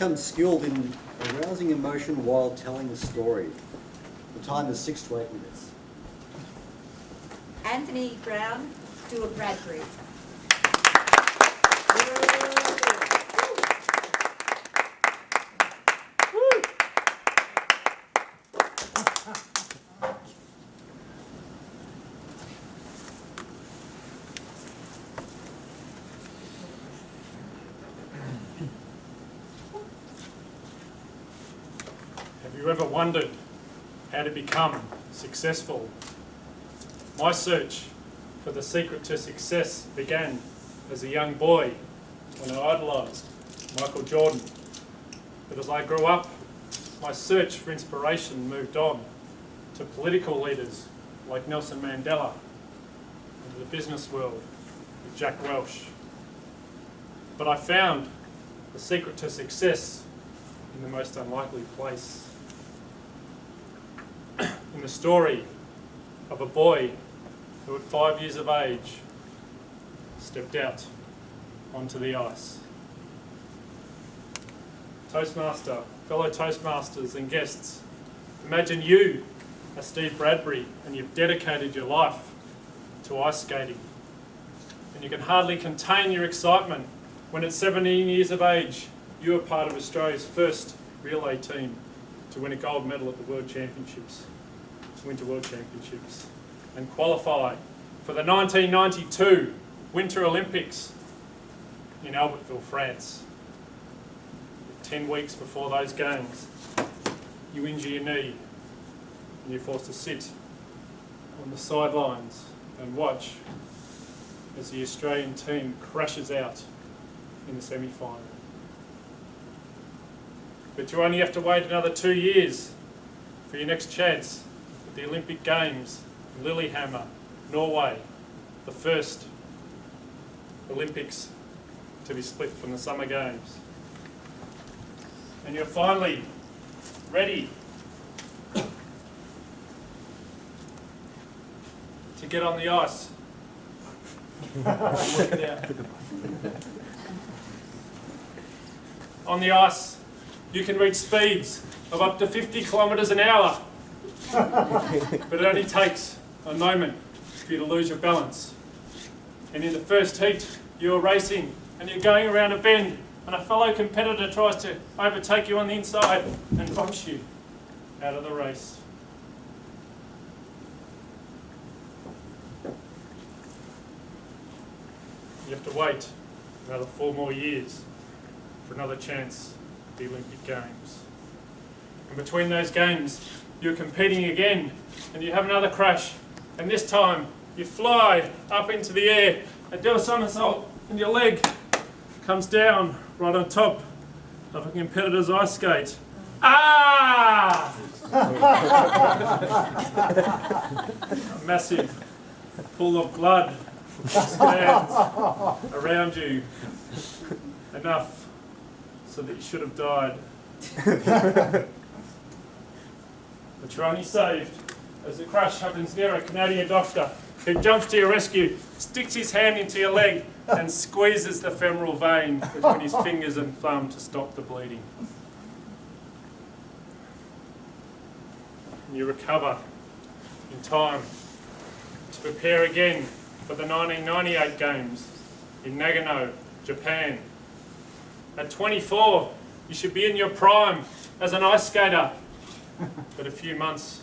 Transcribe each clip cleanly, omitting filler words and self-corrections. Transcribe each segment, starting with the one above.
Become skilled in arousing emotion while telling a story. The time is 6 to 8 minutes. Anthony Brown, do a Bradbury. Have you ever wondered how to become successful? My search for the secret to success began as a young boy when I idolised Michael Jordan. But as I grew up, my search for inspiration moved on to political leaders like Nelson Mandela and to the business world with Jack Welch. But I found the secret to success in the most unlikely place. In the story of a boy who at 5 years of age stepped out onto the ice. Toastmaster, fellow Toastmasters and guests, imagine you are Steve Bradbury and you've dedicated your life to ice skating. And you can hardly contain your excitement when at 17 years of age you were part of Australia's first relay team to win a gold medal at the World Championships, Winter World Championships, and qualify for the 1992 Winter Olympics in Albertville, France. 10 weeks before those games, you injure your knee and you're forced to sit on the sidelines and watch as the Australian team crashes out in the semi-final. But you only have to wait another 2 years for your next chance at the Olympic Games in Lillehammer, Norway, the first Olympics to be split from the Summer Games. And you're finally ready to get on the ice. Work it out. On the ice, you can reach speeds of up to 50 kilometres an hour. But it only takes a moment for you to lose your balance. And in the first heat, you're racing and you're going around a bend and a fellow competitor tries to overtake you on the inside and bumps you out of the race. You have to wait another 4 more years for another chance at the Olympic Games. And between those games, you're competing again and you have another crash, and this time you fly up into the air and do a somersault and your leg comes down right on top of a competitor's ice skate. Ah! A massive pool of blood expands around you, enough so that you should have died. But you're only saved as the crash happens near a Canadian doctor who jumps to your rescue, sticks his hand into your leg and squeezes the femoral vein between his fingers and thumb to stop the bleeding. And you recover in time to prepare again for the 1998 Games in Nagano, Japan. At 24, you should be in your prime as an ice skater. But a few months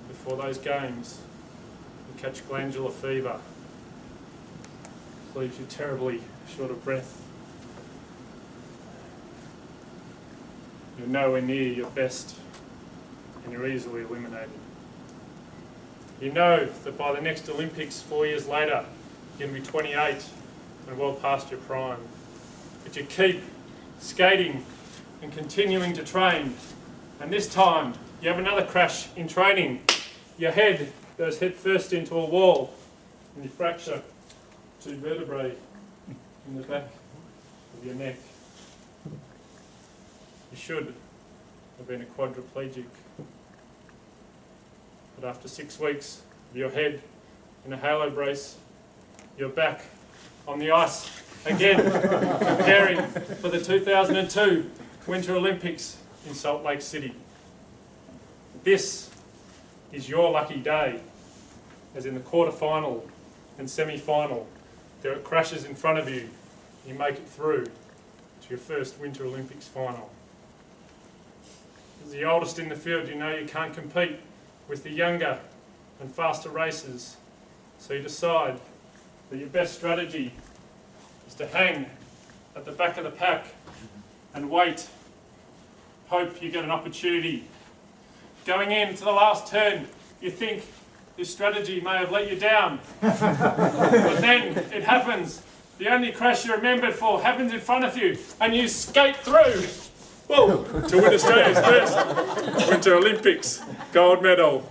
before those games, you catch glandular fever. It leaves you terribly short of breath. You're nowhere near your best and you're easily eliminated. You know that by the next Olympics 4 years later, you're going to be 28 and well past your prime. But you keep skating and continuing to train. And this time, you have another crash in training. Your head goes head first into a wall and you fracture 2 vertebrae in the back of your neck. You should have been a quadriplegic. But after 6 weeks of your head in a halo brace, you're back on the ice again, preparing for the 2002 Winter Olympics in Salt Lake City. This is your lucky day, as in the quarter-final and semi-final, there are crashes in front of you. You make it through to your first Winter Olympics final. As the oldest in the field, you know you can't compete with the younger and faster racers, so you decide that your best strategy is to hang at the back of the pack and wait. Hope you get an opportunity. Going into the last turn, you think this strategy may have let you down. But then it happens. The only crash you're remembered for happens in front of you, and you skate through. Whoa! To win Australia's first Winter Olympics gold medal.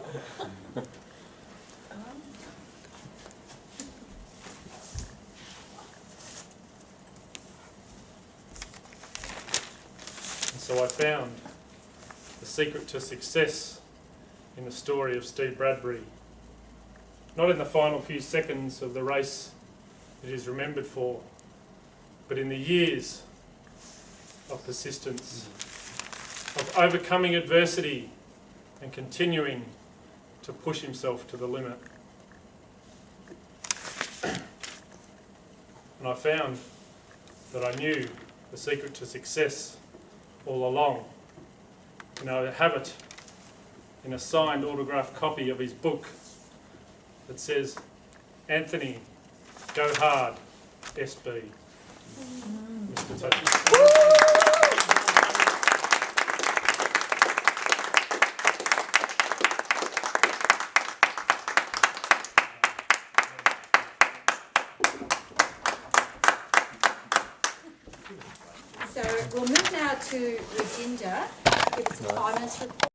And so I found the secret to success in the story of Steve Bradbury. Not in the final few seconds of the race it is remembered for, but in the years of persistence, of overcoming adversity and continuing to push himself to the limit. And I found that I knew the secret to success all along. And I have it in a signed autographed copy of his book that says, "Anthony, go hard, SB." Mr. Taylor. So we'll move now to Rajinda. Give us a finance report.